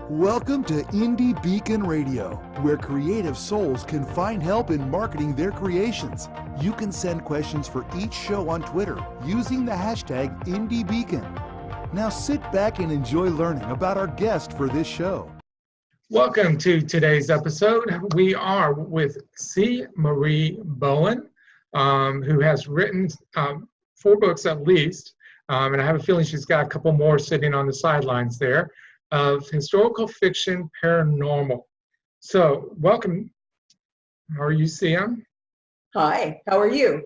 Welcome to Indie Beacon Radio, where creative souls can find help in marketing their creations. You can send questions for each show on Twitter using the hashtag IndieBeacon. Now sit back and enjoy learning about our guest for this show. Welcome to today's episode. We are with C. Marie Bowen, who has written 4 books at least, and I have a feeling she's got a couple more sitting on the sidelines there, of historical fiction paranormal. So welcome. How are you, Siam? Hi, how are you?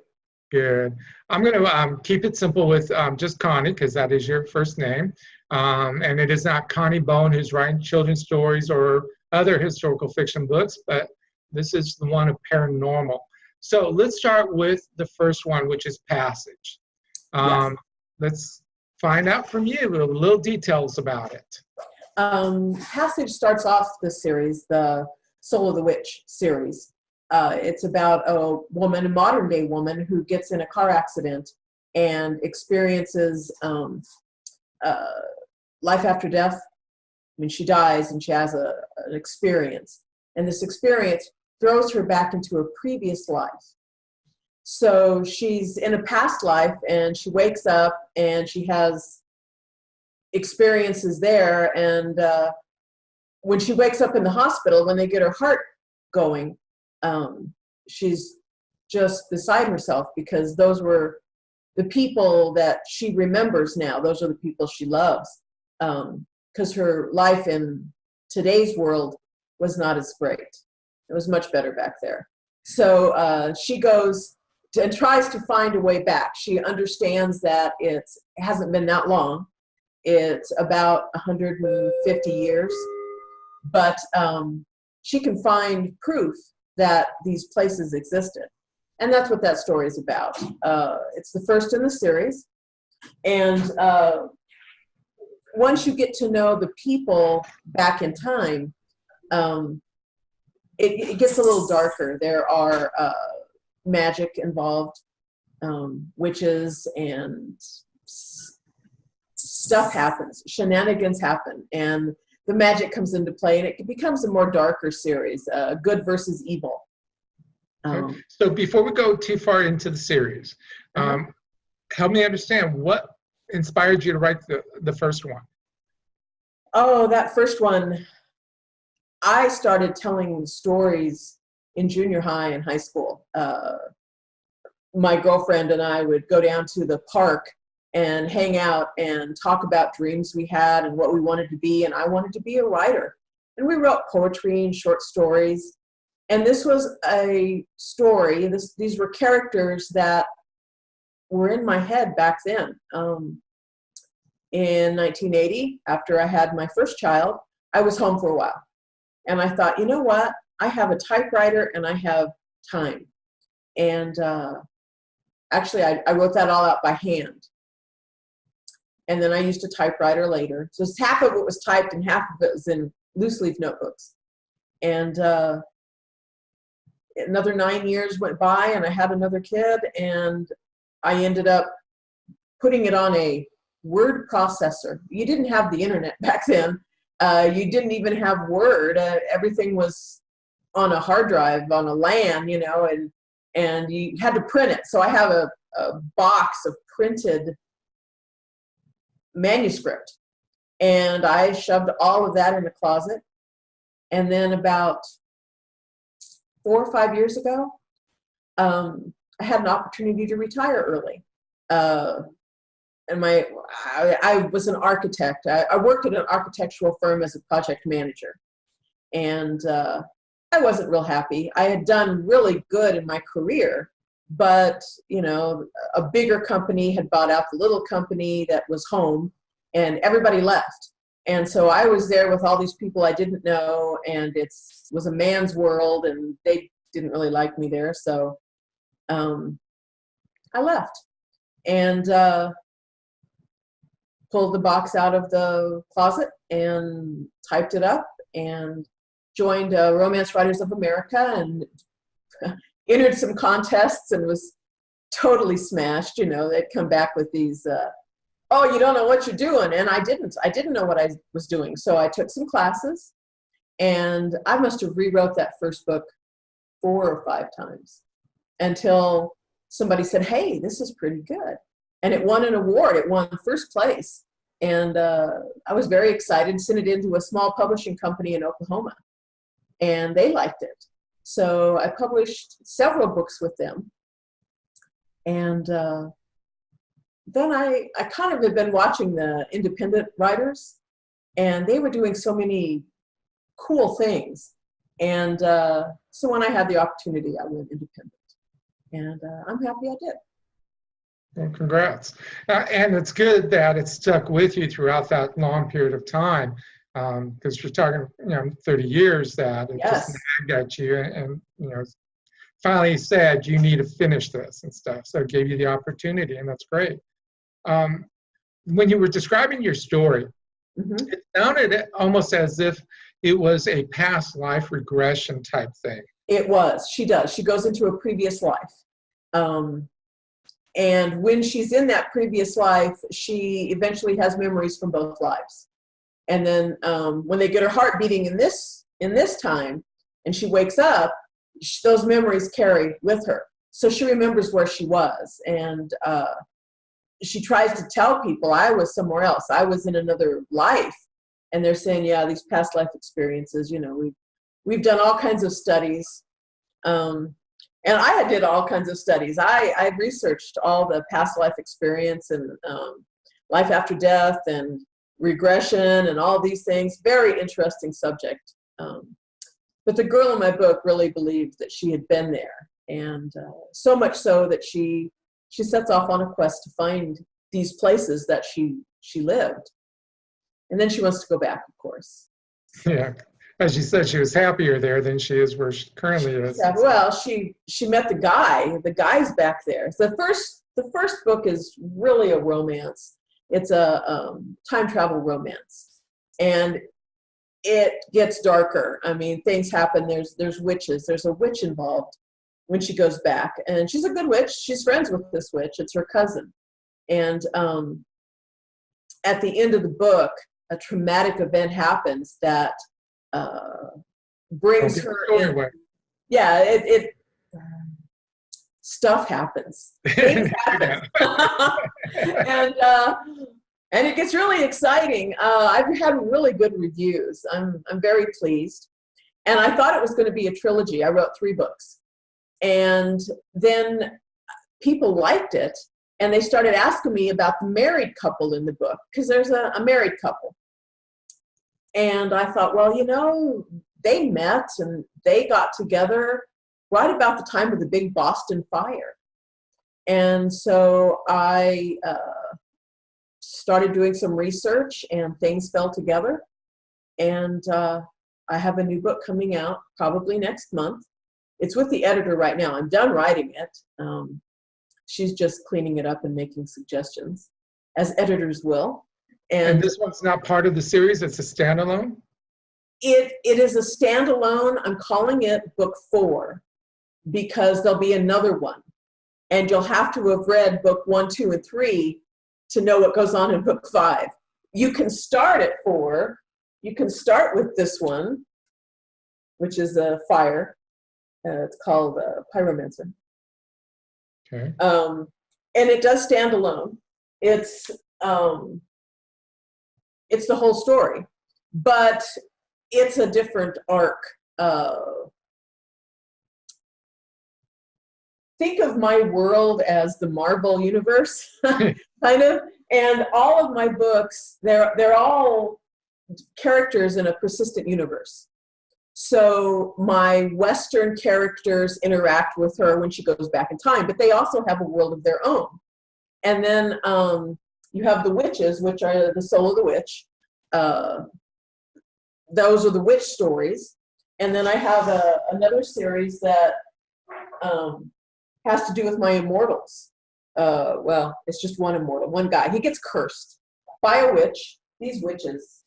Good. I'm going to keep it simple with just Connie, because that is your first name. And it is not Connie Bowen who's writing children's stories or other historical fiction books, but this is the one of paranormal. So let's start with the first one, which is Passage. Yes. Let's find out from you little details about it. Passage starts off the series, the Soul of the Witch series. It's about a woman, a modern day woman, who gets in a car accident and experiences life after death. I mean, she dies and she has an experience. And this experience throws her back into a previous life. So she's in a past life and she wakes up and she has experiences there. And when she wakes up in the hospital, when they get her heart going, she's just beside herself, because those were the people that she remembers now. Those are the people she loves, because her life in today's world was not as great. It was much better back there. So she goes and tries to find a way back. She understands that it hasn't been that long. It's about 150 years, but she can find proof that these places existed. And that's what that story is about. It's the first in the series. And once you get to know the people back in time, it gets a little darker. There are magic involved, witches, and stuff happens, shenanigans happen, and the magic comes into play, and it becomes a more darker series, good versus evil. So before we go too far into the series, help me understand what inspired you to write the first one. Oh, that first one, I started telling stories in junior high and high school. My girlfriend and I would go down to the park and hang out and talk about dreams we had and what we wanted to be. And I wanted to be a writer. And we wrote poetry and short stories. And this was a story. These were characters that were in my head back then. In 1980, after I had my first child, I was home for a while. And I thought, you know what? I have a typewriter and I have time. And actually, I wrote that all out by hand. And then I used a typewriter later. So half of it was typed and half of it was in loose leaf notebooks. And another 9 years went by and I had another kid, and I ended up putting it on a word processor. You didn't have the internet back then. You didn't even have Word. Everything was on a hard drive, on a LAN, and you had to print it. So I have a box of printed manuscript, and I shoved all of that in a closet. And then about 4 or 5 years ago, I had an opportunity to retire early. And I was an architect. I worked at an architectural firm as a project manager, and I wasn't real happy. I had done really good in my career, but a bigger company had bought out the little company that was home, and everybody left. And so I was there with all these people I didn't know, and it was a man's world, and they didn't really like me there. So I left and pulled the box out of the closet and typed it up and joined Romance Writers of America and entered some contests and was totally smashed. They'd come back with these oh, you don't know what you're doing. And I didn't know what I was doing. So I took some classes, and I must have rewrote that first book 4 or 5 times until somebody said, hey, this is pretty good. And it won an award. It won first place. And I was very excited, sent it into a small publishing company in Oklahoma, and they liked it. So I published several books with them. And then I kind of had been watching the independent writers, and they were doing so many cool things. And so when I had the opportunity, I went independent. And I'm happy I did. Well, congrats. And it's good that it stuck with you throughout that long period of time, because you're talking, 30 years that it Yes. just nagged at you, and finally said you need to finish this and stuff. So it gave you the opportunity, and that's great. When you were describing your story, Mm-hmm. it sounded almost as if it was a past life regression type thing. It was. She does. She goes into a previous life. And when she's in that previous life, she eventually has memories from both lives. And then when they get her heart beating in this time, and she wakes up, those memories carry with her. So she remembers where she was. And she tries to tell people, I was somewhere else. I was in another life. And they're saying, yeah, these past life experiences, we've done all kinds of studies. And I did all kinds of studies. I researched all the past life experience and life after death and regression and all these things. Very interesting subject. But the girl in my book really believed that she had been there. And so much so that she sets off on a quest to find these places that she lived. And then she wants to go back, of course. Yeah. As you said, she was happier there than she is where she currently is. Yeah, well, she met the guy. The guy's back there. The first book is really a romance. It's a time travel romance, and it gets darker. I mean, things happen. There's witches. There's a witch involved when she goes back, and she's a good witch. She's friends with this witch. It's her cousin, and at the end of the book, a traumatic event happens that brings her in. Yeah, it stuff happens. Things happen. And it gets really exciting. I've had really good reviews. I'm very pleased. And I thought it was going to be a trilogy. I wrote 3 books. And then people liked it, and they started asking me about the married couple in the book, because there's a married couple. And I thought, well, they met and they got together right about the time of the big Boston fire. And so I started doing some research, and things fell together. And I have a new book coming out probably next month. It's with the editor right now. I'm done writing it. She's just cleaning it up and making suggestions, as editors will. And this one's not part of the series? It's a standalone? It is a standalone. I'm calling it book 4 because there'll be another one. And you'll have to have read book 1, 2, and 3 to know what goes on in book 5. You can start at 4. You can start with this one, which is a fire. It's called Pyromancer. Okay. And it does stand alone. It's the whole story, but it's a different arc. Think of my world as the Marvel universe, kind of. And all of my books, they're all characters in a persistent universe. So my Western characters interact with her when she goes back in time, but they also have a world of their own. And then you have the witches, which are the soul of the witch. Those are the witch stories. And then I have another series that has to do with my immortals. Well, it's just one immortal, one guy. He gets cursed by a witch. These witches,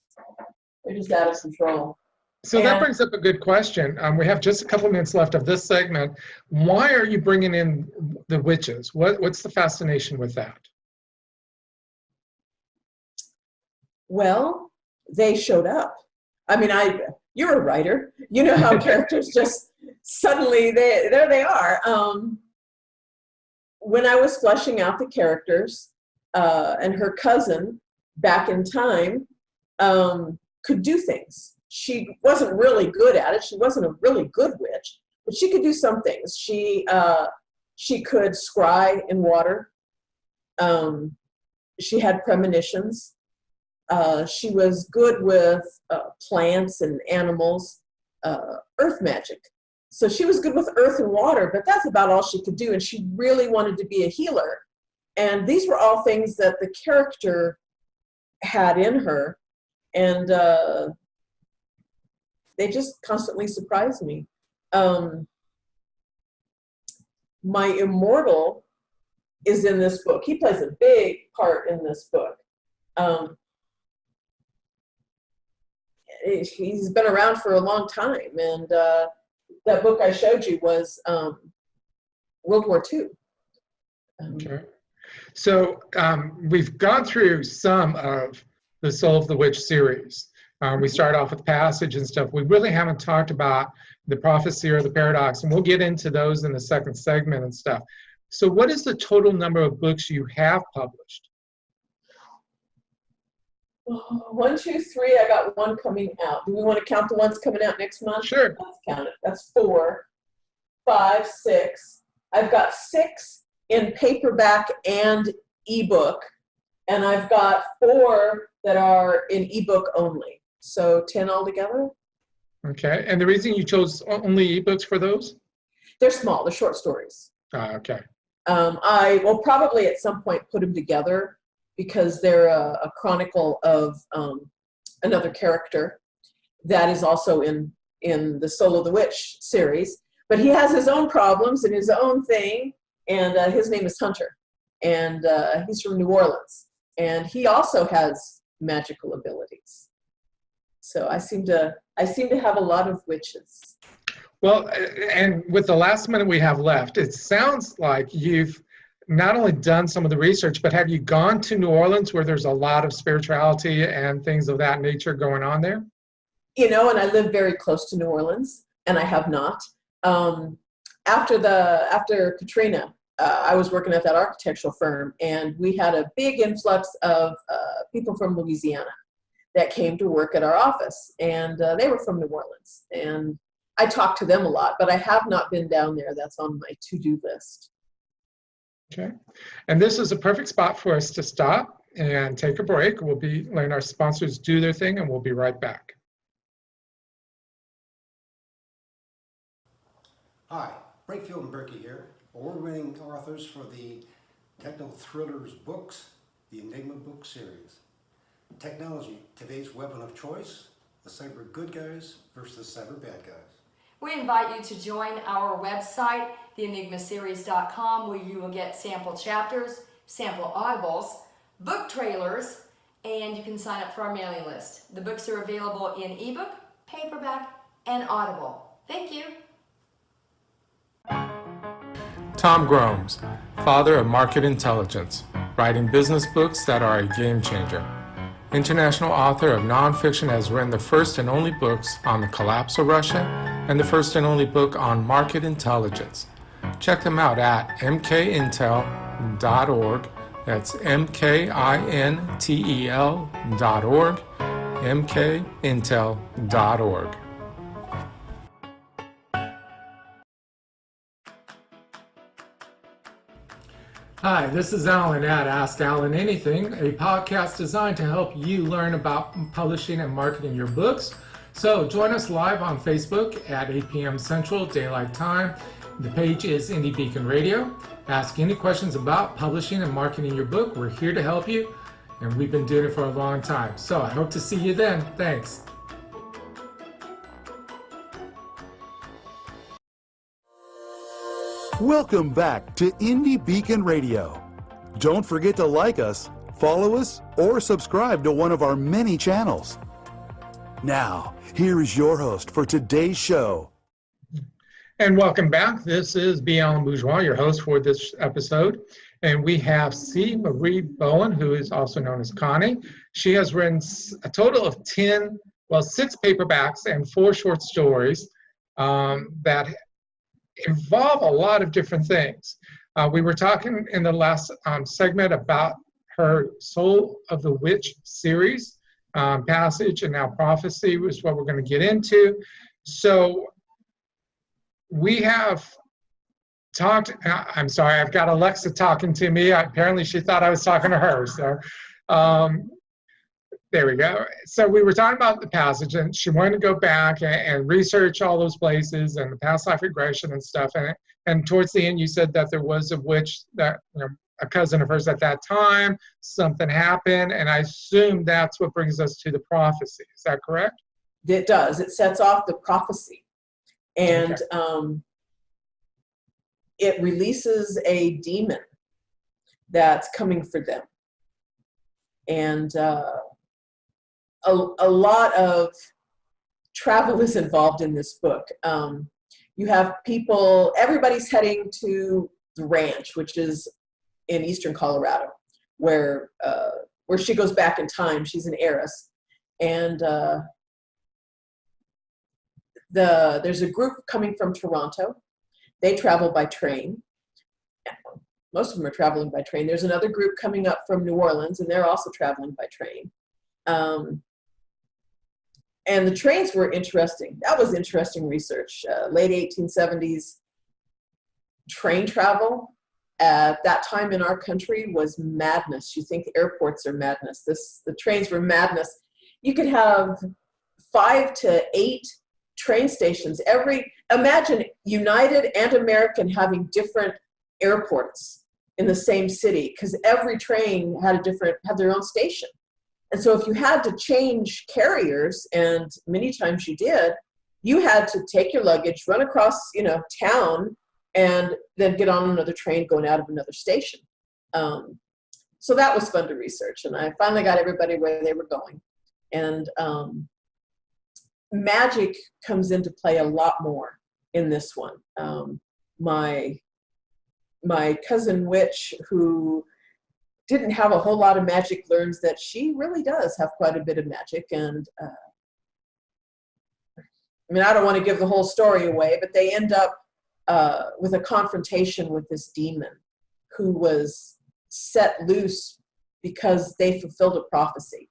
they're just out of control. So that brings up a good question. We have just a couple minutes left of this segment. Why are you bringing in the witches? What's the fascination with that? Well, they showed up. I mean, you're a writer. You know how characters just suddenly, there they are. When I was fleshing out the characters, and her cousin back in time could do things. She wasn't really good at it. She wasn't a really good witch, but she could do some things. She could scry in water. She had premonitions. She was good with plants and animals, earth magic. So she was good with earth and water, but that's about all she could do. And she really wanted to be a healer. And these were all things that the character had in her. And they just constantly surprised me. My immortal is in this book. He plays a big part in this book. He's been around for a long time, and that book I showed you was World War II. Okay. So we've gone through some of the Soul of the Witch series. We start off with passage and stuff. We really haven't talked about the prophecy or the paradox, and we'll get into those in the second segment and stuff. So what is the total number of books you have published? 1, 2, 3. I got one coming out. Do we want to count the ones coming out next month? Sure. Let's count it. That's 4, 5, 6. I've got 6 in paperback and ebook, and I've got 4 that are in ebook only. So 10 altogether. Okay. And the reason you chose only ebooks for those? They're small. They're short stories. Okay. I will probably at some point put them together because they're a chronicle of another character that is also in the Soul of the Witch series. But he has his own problems and his own thing, and his name is Hunter, and he's from New Orleans, and he also has magical abilities. So I seem to have a lot of witches. Well, and with the last minute we have left, it sounds like you've not only done some of the research, but have you gone to New Orleans where there's a lot of spirituality and things of that nature going on there? You know, and I live very close to New Orleans, and I have not. After Katrina, I was working at that architectural firm, and we had a big influx of people from Louisiana that came to work at our office, and they were from New Orleans. And I talked to them a lot, but I have not been down there. That's on my to-do list. Okay. And this is a perfect spot for us to stop and take a break. We'll be letting our sponsors do their thing, and we'll be right back. Hi, Brakefield and Berkey here, award-winning authors for the Techno Thrillers books, the Enigma book series. Technology, today's weapon of choice, the cyber good guys versus the cyber bad guys. We invite you to join our website, theenigmaseries.com, where you will get sample chapters, sample audibles, book trailers, and you can sign up for our mailing list. The books are available in ebook, paperback, and audible. Thank you. Tom Gromes, father of market intelligence, writing business books that are a game changer. International author of nonfiction, has written the first and only books on the collapse of Russia and the first and only book on market intelligence. Check them out at mkintel.org. That's mkintel.org, mkintel.org. Hi, this is Alan at Ask Alan Anything, a podcast designed to help you learn about publishing and marketing your books. So join us live on Facebook at 8 p.m. Central Daylight Time. The page is Indie Beacon Radio. Ask any questions about publishing and marketing your book. We're here to help you, and we've been doing it for a long time. So I hope to see you then. Thanks. Welcome back to Indie Beacon Radio. Don't forget to like us, follow us, or subscribe to one of our many channels. Now, here is your host for today's show. And welcome back. This is B. Allen Bourgeois, your host for this episode. And we have C. Marie Bowen, who is also known as Connie. She has written a total of 6 paperbacks and 4 short stories that involve a lot of different things. We were talking in the last segment about her Soul of the Witch series, Passage and now Prophecy is what we're going to get into. So we have talked, I'm sorry, I've got Alexa talking to me. Apparently she thought I was talking to her. So there we go. So we were talking about the passage, and she wanted to go back and research all those places and the past life regression and stuff. And towards the end, you said that there was a witch that, a cousin of hers at that time, something happened, and I assume that's what brings us to the prophecy. Is that correct? It does. It sets off the prophecy. And it releases a demon that's coming for them. And a lot of travel is involved in this book. You have people, everybody's heading to the ranch, which is in eastern Colorado, where she goes back in time. She's an heiress. And there's a group coming from Toronto. They travel by train. Most of them are traveling by train. There's another group coming up from New Orleans, and they're also traveling by train. And the trains were interesting. That was interesting research. Late 1870s train travel at that time in our country was madness. You think airports are madness. The trains were madness. You could have 5 to 8 train stations. Imagine United and American having different airports in the same city, because every train had their own station. And so if you had to change carriers, and many times you did, you had to take your luggage, run across, town, and then get on another train going out of another station. So that was fun to research, and I finally got everybody where they were going. And magic comes into play a lot more in this one. My cousin witch, who didn't have a whole lot of magic, learns that she really does have quite a bit of magic. And I don't want to give the whole story away, but they end up with a confrontation with this demon who was set loose because they fulfilled a prophecy.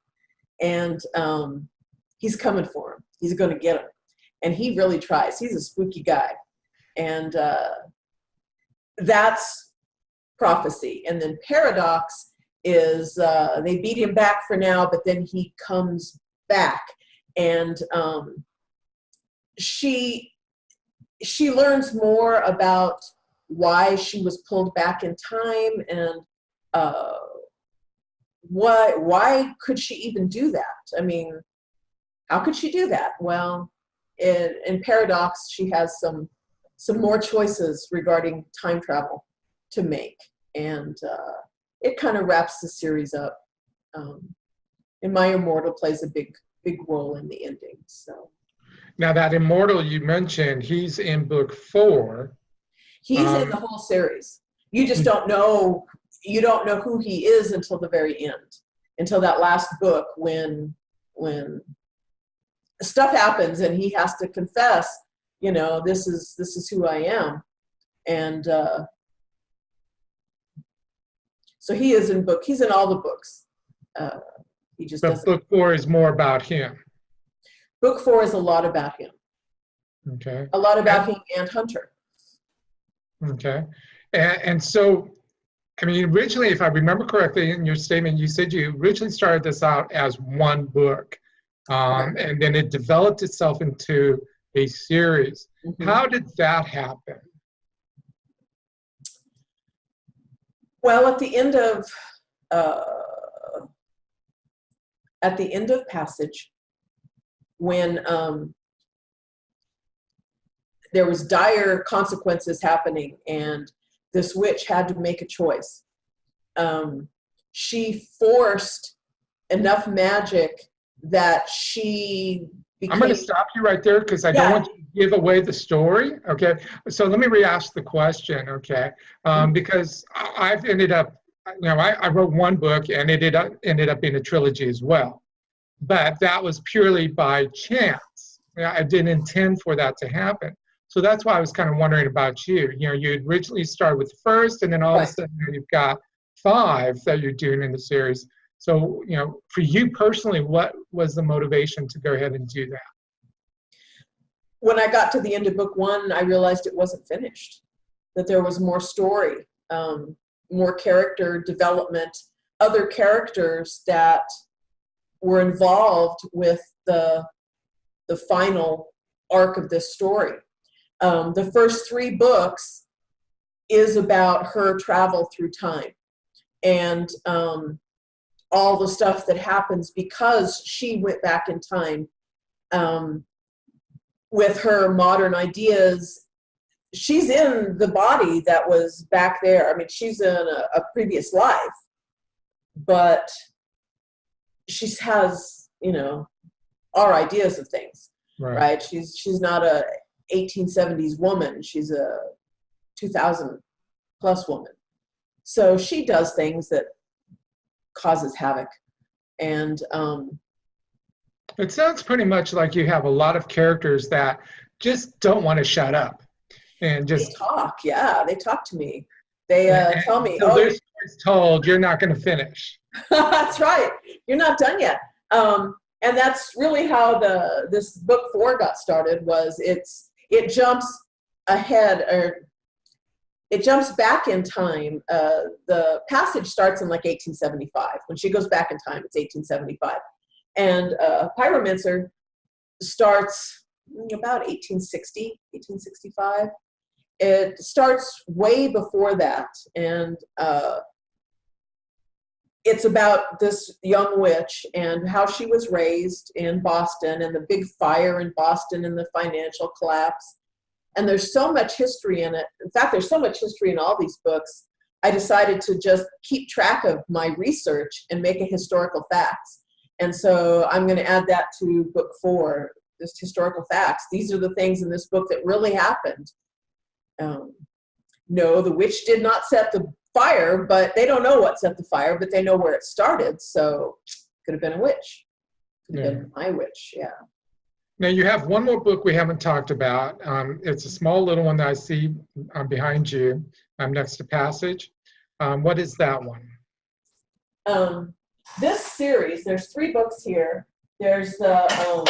And he's coming for him. He's going to get him. And he really tries. He's a spooky guy. And that's prophecy. And then paradox is they beat him back for now, but then he comes back. And she learns more about why she was pulled back in time, and why could she even do that? How could she do that? Well, in Paradox, she has some more choices regarding time travel to make, and it kind of wraps the series up. And my immortal plays a big role in the ending. So now that immortal you mentioned, he's in book 4. He's in the whole series. You just don't know. You don't know who he is until the very end, until that last book when stuff happens and he has to confess, this is who I am. And so he's in all the books. He just doesn't. Book 4 is more about him. Book 4 is a lot about him. Okay. A lot about him and Hunter. Okay. And so, originally, if I remember correctly in your statement, you said you originally started this out as one book, and then it developed itself into a series. Mm-hmm. How did that happen? Well, at the end of Passage, when there was dire consequences happening, and this witch had to make a choice. She forced enough magic that she I'm going to stop you right there because I don't want you to give away the story. Okay. So let me re-ask the question. Okay. Because I've ended up, I wrote one book and it ended up being a trilogy as well. But that was purely by chance. I didn't intend for that to happen. So that's why I was kind of wondering about you. You originally started with the first, and then all of a sudden you've got 5 that you're doing in the series. So, for you personally, what was the motivation to go ahead and do that? When I got to the end of book 1, I realized it wasn't finished, that there was more story, more character development, other characters that were involved with the final arc of this story. The first 3 books is about her travel through time and all the stuff that happens because she went back in time with her modern ideas. She's in the body that was back there. I mean, she's in a previous life, but she has, our ideas of things, right? She's not a 1870s woman. She's a 2000 plus woman. So she does things that causes havoc. And it sounds pretty much like you have a lot of characters that just don't want to shut up and just they talk. Yeah, they talk to me. They tell me, so their story's told, you're not going to finish. That's right. You're not done yet. And that's really how this book 4 got started. Was it jumps ahead, or it jumps back in time. The passage starts in like 1875. When she goes back in time, it's 1875. And Pyromancer starts about 1860, 1865. It starts way before that. And it's about this young witch and how she was raised in Boston and the big fire in Boston and the financial collapse. And there's so much history in it. In fact, there's so much history in all these books. I decided to just keep track of my research and make a historical facts. And so I'm going to add that to book 4, just historical facts. These are the things in this book that really happened. No, the witch did not set the fire, but they don't know what set the fire, but they know where it started. So could have been a witch. Could have been my witch, yeah. Now you have one more book we haven't talked about. It's a small little one that I see behind you, next to Passage. What is that one? This series, there's 3 books here. There's the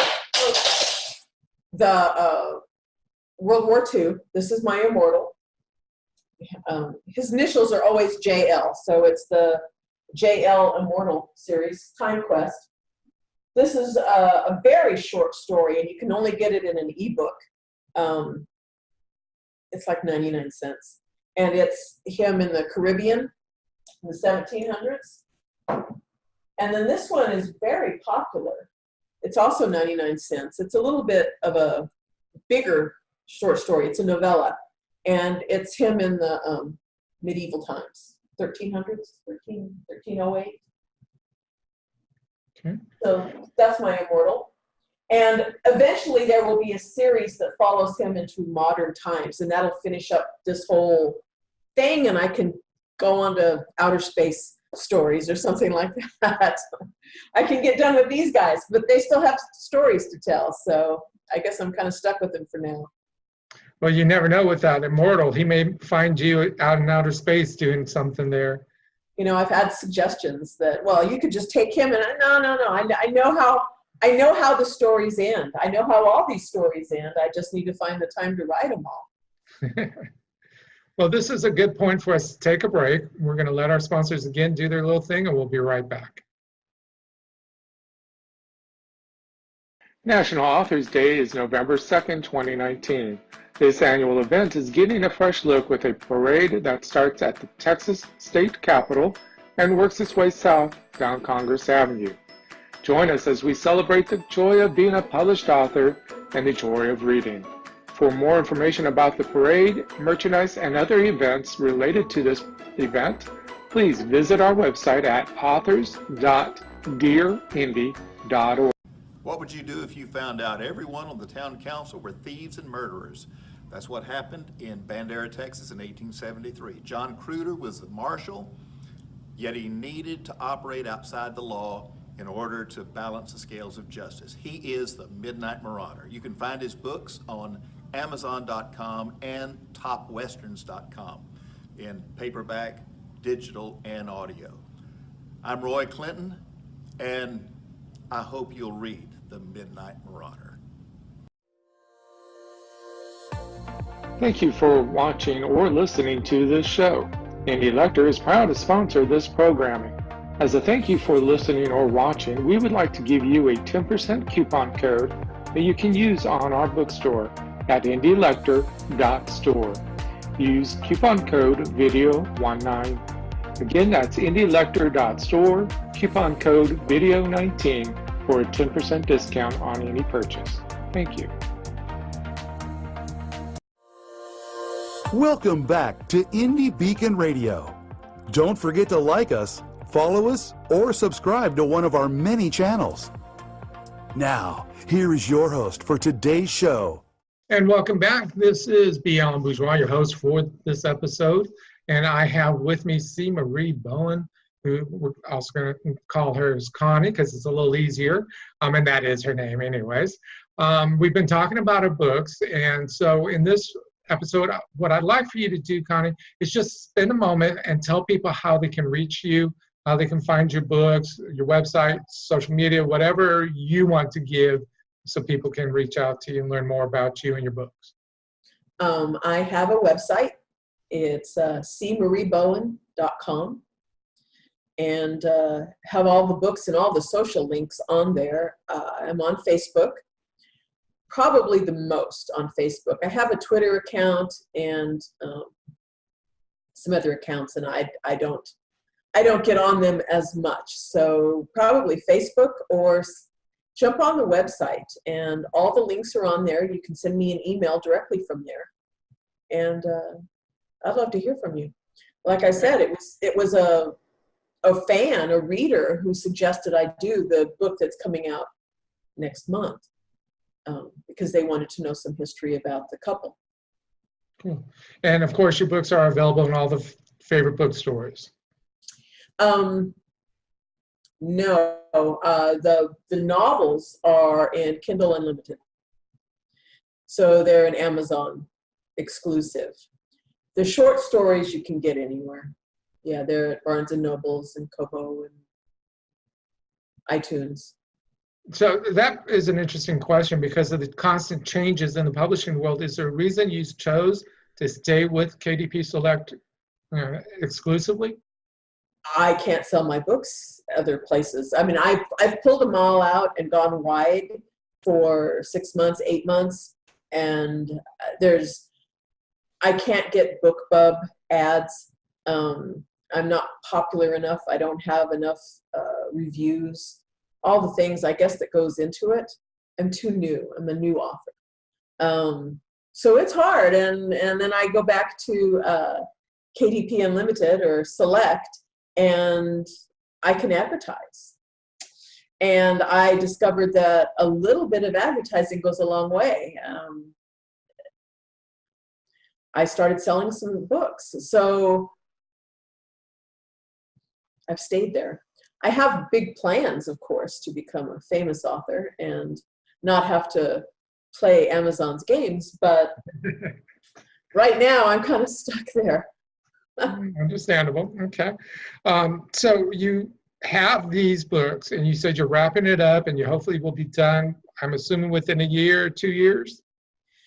World War II. This is My Immortal. His initials are always JL, so it's the JL Immortal series, Time Quest. This is a very short story, and you can only get it in an ebook. It's like 99 cents. And it's him in the Caribbean in the 1700s. And then this one is very popular. It's also 99 cents. It's a little bit of a bigger short story. It's a novella. And it's him in the medieval times, 1300s, 1308. Okay. So that's My Immortal. And eventually there will be a series that follows him into modern times, and that'll finish up this whole thing, and I can go on to outer space stories or something like that. I can get done with these guys, but they still have stories to tell, so I guess I'm kind of stuck with them for now. Well, you never know with that Immortal. He may find you out in outer space doing something there. I've had suggestions that, well, you could just take him, and no. I know how the stories end. I know how all these stories end. I just need to find the time to write them all. Well, this is a good point for us to take a break. We're going to let our sponsors again do their little thing, and we'll be right back. National Authors Day is November 2nd, 2019. This annual event is getting a fresh look with a parade that starts at the Texas State Capitol and works its way south down Congress Avenue. Join us as we celebrate the joy of being a published author and the joy of reading. For more information about the parade, merchandise, and other events related to this event, please visit our website at authors.dearindy.org. What would you do if you found out everyone on the town council were thieves and murderers? That's what happened in Bandera, Texas in 1873. John Cruder was the marshal, yet he needed to operate outside the law in order to balance the scales of justice. He is the Midnight Marauder. You can find his books on Amazon.com and TopWesterns.com in paperback, digital, and audio. I'm Roy Clinton, and I hope you'll read The Midnight Marauder. Thank you for watching or listening to this show. Indie Lector is proud to sponsor this programming. As a thank you for listening or watching, we would like to give you a 10% coupon code that you can use on our bookstore at indielector.store. Use coupon code video19. Again, that's indielector.store, coupon code video19 for a 10% discount on any purchase. Thank you. Welcome back to Indie Beacon Radio. Don't forget to like us, follow us, or subscribe to one of our many channels. Now, here is your host for today's show. And welcome back. This is Beyond Bourgeois, your host for this episode. And I have with me C. Marie Bowen, who we're also going to call her as Connie because it's a little easier. And that is her name anyways. We've been talking about her books. And so in this episode, what I'd like for you to do, Connie, is just spend a moment and tell people how they can reach you, how they can find your books, your website, social media, whatever you want to give so people can reach out to you and learn more about you and your books. I have a website. It's cmariebowen.com, and have all the books and all the social links on there. I'm on Facebook, probably the most on Facebook. I have a Twitter account and some other accounts, and I don't get on them as much. So probably Facebook, or jump on the website, and all the links are on there. You can send me an email directly from there, and I'd love to hear from you. Like I said, it was a fan, a reader, who suggested I do the book that's coming out next month, because they wanted to know some history about the couple. Cool. And of course, your books are available in all the favorite bookstores. No, the novels are in Kindle Unlimited, so they're an Amazon exclusive. The short stories you can get anywhere. Yeah, they're at Barnes and Nobles and Kobo and iTunes. So that is an interesting question because of the constant changes in the publishing world. Is there a reason you chose to stay with KDP Select exclusively? I can't sell my books other places. I mean, I've pulled them all out and gone wide for 6 months, 8 months, and I can't get BookBub ads. I'm not popular enough. I don't have enough reviews. All the things, I guess, that goes into it. I'm too new. I'm a new author. So it's hard. And then I go back to KDP Unlimited or Select, and I can advertise. And I discovered that a little bit of advertising goes a long way. I started selling some books. So I've stayed there. I have big plans, of course, to become a famous author and not have to play Amazon's games, but right now I'm kind of stuck there. Understandable. Okay. So you have these books, and you said you're wrapping it up, and you hopefully will be done, I'm assuming, within a year or 2 years?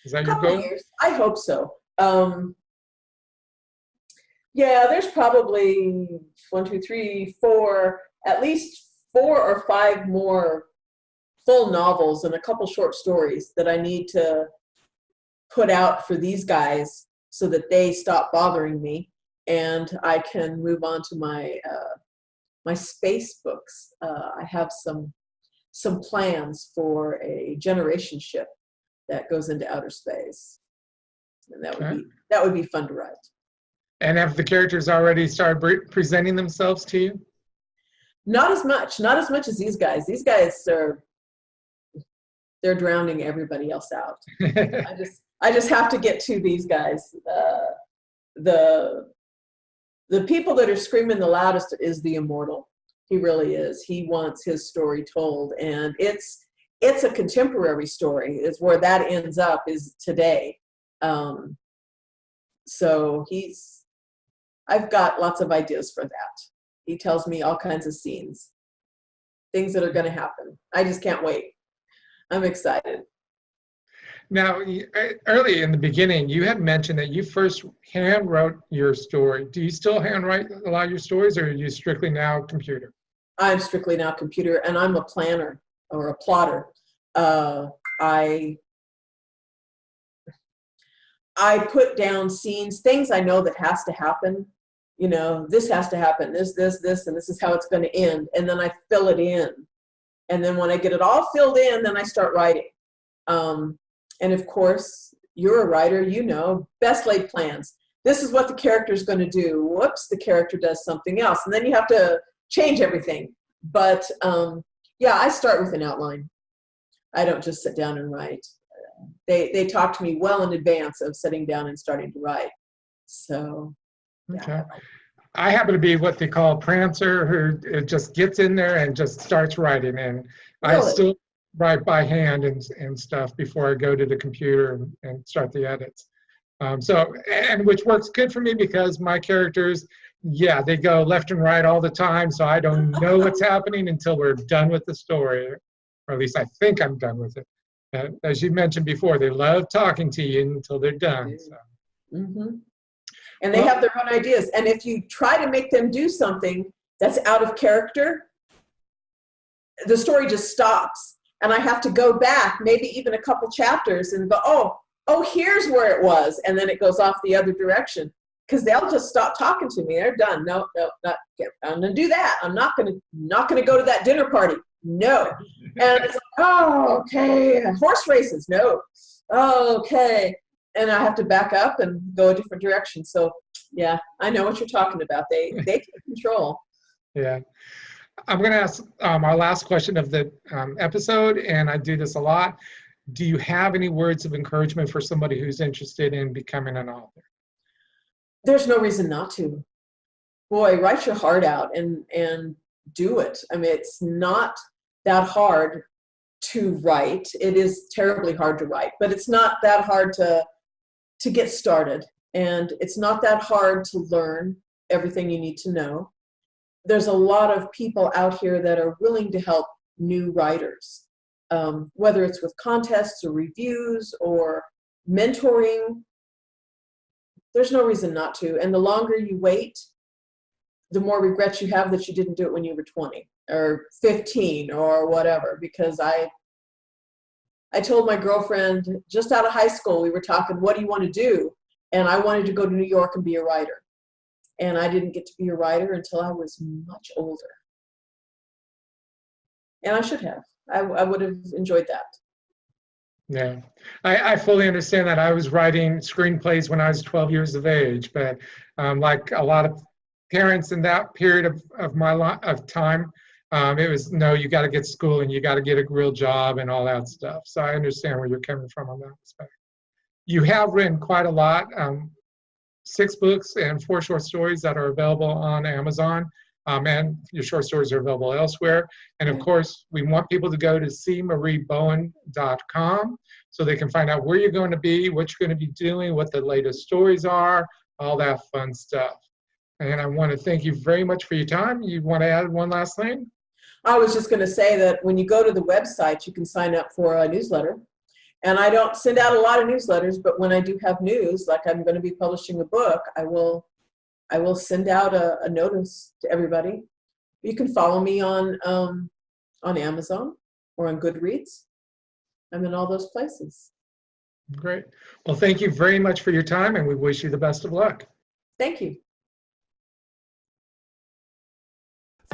Is that your goal? Years. I hope so. Yeah, there's probably 1, 2, 3, 4, at least 4 or 5 more full novels and a couple short stories that I need to put out for these guys so that they stop bothering me and I can move on to my my space books. I have some plans for a generation ship that goes into outer space, and that would be fun to write. And have the characters already started presenting themselves to you? Not as much as these guys. These guys are they're drowning everybody else out. I just have to get to these guys. The people that are screaming the loudest is the immortal. He really is. He wants his story told, and it's a contemporary story. It's where that ends up is today. So I've got lots of ideas for that. He tells me all kinds of scenes, things that are going to happen. I just can't wait. I'm excited. Now, early in the beginning, you had mentioned that you first hand wrote your story. Do you still handwrite a lot of your stories, or are you strictly now computer? I'm strictly now computer, and I'm a planner or a plotter. I put down scenes, things I know that has to happen. You know, this has to happen, this, and this is how it's going to end. And then I fill it in. And then when I get it all filled in, then I start writing. And of course, you're a writer, you know, best laid plans. This is what the character is going to do. Whoops, the character does something else. And then you have to change everything. But yeah, I start with an outline. I don't just sit down and write. They talk to me well in advance of sitting down and starting to write. So, yeah. Okay. I happen to be what they call a prancer, who just gets in there and just starts writing. And Really? I still write by hand and stuff before I go to the computer and start the edits. And which works good for me because my characters, yeah, they go left and right all the time. So I don't know what's happening until we're done with the story, or at least I think I'm done with it. As you mentioned before, they love talking to you until they're done. So. Mm-hmm. And they have their own ideas. And if you try to make them do something that's out of character, the story just stops. And I have to go back, maybe even a couple chapters, and go, oh, here's where it was. And then it goes off the other direction. Because they'll just stop talking to me. They're done. No, not. I'm gonna do that. I'm not gonna go to that dinner party. No. And it's like, oh, okay. Horse races. No. Oh, okay. And I have to back up and go a different direction. So yeah, I know what you're talking about. They take control. Yeah. I'm going to ask our last question of the episode, and I do this a lot. Do you have any words of encouragement for somebody who's interested in becoming an author? There's no reason not to. Boy, write your heart out and do it. I mean, it's not that hard to write. It is terribly hard to write, but it's not that hard to get started. And it's not that hard to learn everything you need to know. There's a lot of people out here that are willing to help new writers, whether it's with contests or reviews or mentoring. There's no reason not to. And the longer you wait, the more regrets you have that you didn't do it when you were 20 or 15 or whatever. Because I told my girlfriend just out of high school, we were talking, what do you want to do? And I wanted to go to New York and be a writer. And I didn't get to be a writer until I was much older. And I should have. I would have enjoyed that. Yeah, I fully understand that. I was writing screenplays when I was 12 years of age, but like a lot of parents in that period of my time, it was, no, you got to get to school and you got to get a real job and all that stuff. So I understand where you're coming from on that respect. You have written quite a lot, 6 books and 4 short stories that are available on Amazon. And your short stories are available elsewhere. And of course, we want people to go to cmariebowen.com so they can find out where you're going to be, what you're going to be doing, what the latest stories are, all that fun stuff. And I want to thank you very much for your time. You want to add one last thing? I was just going to say that when you go to the website, you can sign up for a newsletter. And I don't send out a lot of newsletters, but when I do have news, like I'm going to be publishing a book, I will send out a notice to everybody. You can follow me on Amazon or on Goodreads. I'm in all those places. Great. Well, thank you very much for your time, and we wish you the best of luck. Thank you.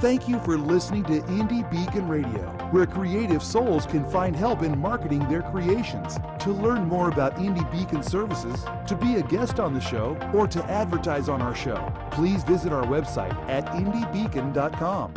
Thank you for listening to Indie Beacon Radio, where creative souls can find help in marketing their creations. To learn more about Indie Beacon services, to be a guest on the show, or to advertise on our show, please visit our website at indiebeacon.com.